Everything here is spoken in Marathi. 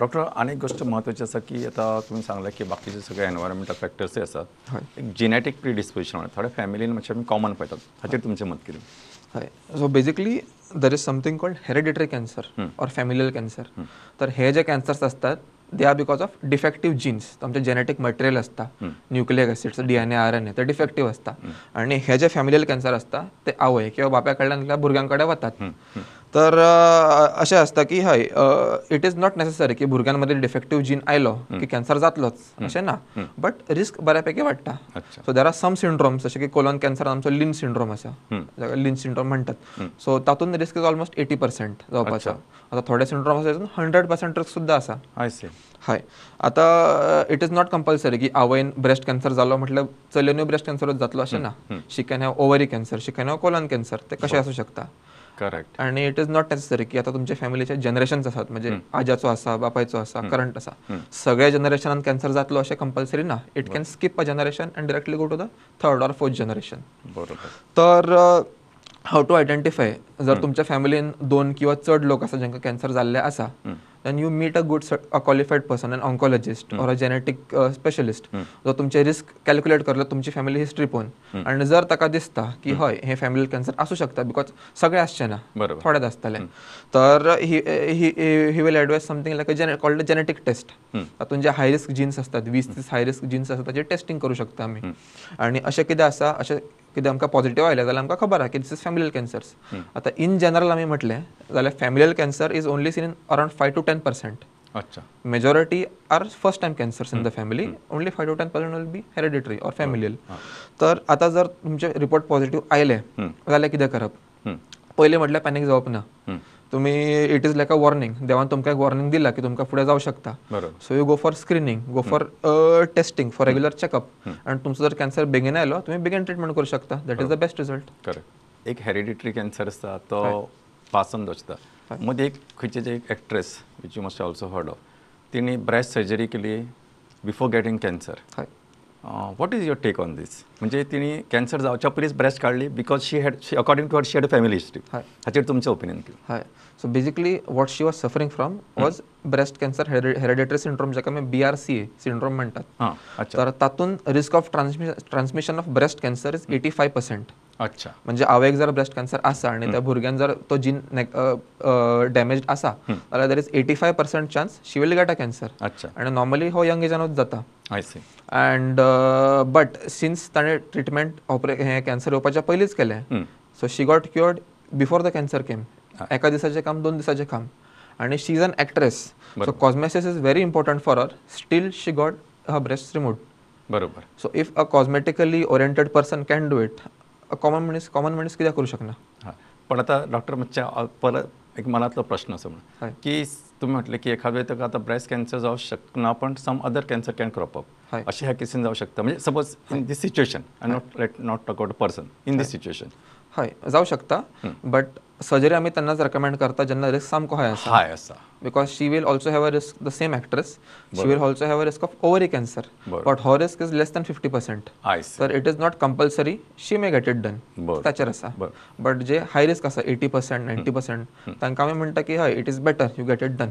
डॉक्टर अनेक गोष्ट महत्वाची आसा की आता तुम्ही सांगला की बाकीचे सगळे एनवायरमेंटल फॅक्टर्स आसात एक जेनेटिक प्रिडिस्पोजिशन थोड्या फॅमिलीन मातशें आमी कॉमन पळयतात हाचेर तुमचें मत कितें हय so basically there is something called hereditary cancer or familial cancer तर हे जे कॅन्सर्स असतात they are because of defective genes आमचे जेनेटिक मटेरियल असता न्यूक्लिक ॲसिड्स DNA RNA ते डिफेक्टिव्ह असता आणि हे जे फॅमिलियल कॅन्सर असता ते आवय किंवा बाप्या कडल्यान भुरग्यां कडेन वतात तर अशें आसता की हय इट इज नॉट नेसेसरी की भुरग्यांमध्ये डिफेक्टिव्ह जीन आयलो की कॅन्सर जातलोच अशें ना बट रिस्क बऱ्यापैकी वाडटा so there are some syndromes जशें की कोलन कॅन्सर आमचो लिन सिंड्रोम आसा जाका लिन सिंड्रोम म्हणटात सो तातूंत रिस्क इज ऑलमोस्ट 80% जावपाचो आतां थोडे सिंड्रोम आसा तातूंत 100% रिस्क सुद्दां आसा हय आतां इट इज नॉट कंपल्सरी की आवयन ब्रेस्ट कॅन्सर जालो म्हटल्यार चलयेनूय ब्रेस्ट कॅन्सरूच जातलो अशें ना she can have ovary cancer she can have colon cancer ते कशें आसूं शकता करेक्ट आणि इट इज नॉट नेसेसरी की आता तुमच्या फॅमिलीचे जनरेशन्स आसात म्हणजे आजाचो आसा बापायचो आसा करंट आसा सगळ्या जनरेशनान कॅन्सर जातलो अशें कंपल्सरी ना it can skip a generation and directly go to the third or fourth generation बरोबर तर हाऊ टू आयडेंटिफाय जर तुमच्या फॅमिलीन 2 किंवा चड लोक आसा जांकां कॅन्सर जाल्ले आसा then you meet a qualified person, an oncologist or a genetic specialist जो तुमचे रिस्क कॅल्क्युलेट करलो तुमची फॅमिली हिस्ट्री पळोवन आणि जर ताका दिसता की हय हे फॅमिली कॅन्सर आसूं शकता बिकॉज सगळे आसचे ना थोडेच आसतले तर he will advise something like a called genetic test तातूंत जे हाय रिस्क जीन्स असतात 20-30 हाय रिस्क जीन्स आसतात ताचेर टेस्टिंग करूं शकता आमी आणि अशें कितें आसा अशें कितें आमकां पॉझिटिव्ह आयलें जाल्यार आमकां खबर आहा की दिस इज फॅमिलियल कॅन्सर्स आतां इन जनरल आमी म्हटलें जाल्यार familial cancer is only seen in around 5 to 10%. अच्छा majority are first time cancers in the family only 5 to 10% will be hereditary or familial तर आतां जर तुमचे रिपोर्ट पॉझिटिव्ह आयले जाल्यार कितें करप पयलीं म्हटल्यार पॅनीक जावप ना तुमी it is like a warning देवान तुमकां एक वॉर्निंग दिला की तुमकां फुडें जावं शकता so you go for screening go for testing for regular checkup आनी तुमचो जर कॅन्सर बेगीन आयलो तुमी बेगीन ट्रिटमेंट करूं शकता that is the best result correct एक हेरिडिटरी कॅन्सर आसता तो पासन वचता मदीं एक खंयची एक actress which you must also heard of तिणी ब्रेस्ट सर्जरी केली before getting cancer what is your take on this म्हणजे तिणी कॅन्सर जावच्या पयलींच ब्रेस्ट काडली because she according to her she had a family history हाचेर तुमचें ओपिनियन कितें हय so basically what she was suffering from was breast cancer hereditary syndrome जाका आमी BRCA सिंड्रोम म्हणटात तर तातूंत risk of transmission of breast cancer is 85%. अच्छा म्हणजे आवयक जर ब्रेस्ट कॅन्सर आसा आणि त्या भुरग्यान जर तो जीन डॅमेज्ड आसा जाल्यार there is 85% chance she will get a cancer आणि नॉर्मली हो यंग एजानूच जाता अँड बट सिन्स ताणें ट्रिटमेंट हे कॅन्सर येवपाच्या पयलींच केलें so she got cured before the cancer came एका दिसाचें काम 2 दिसाचें काम आणि she is an actress so cosmesis is very important for her still she got her breast removed बरोबर so if a cosmetically oriented person can do it common मनीस कित्याक करूं शकना पण आता डॉक्टर मातशें परत एक मनातलो प्रश्न असो म्हणून की तुम्ही म्हटले की एखाद्या वेळी ताका आतां ब्रेस्ट कॅन्सर जावं शकना पण some other cancer can crop up अशें ह्या केसीन जावं शकता म्हणजे suppose in this situation I not talk about a person in this situation हय जावं शकता बट सर्जरी आमी तेन्नाच रेकमेंड करता जेन्ना रिस्क सामको हाय आसा because she will also have a risk the same actress she will also have a risk of ovary cancer but her risk is less than 50%. तर it is not compulsory she may get it done ताचेर आसा बट जे हाय रिस्क आसा 80% 90% तांकां आमी म्हणटा की हय it is better you get it done.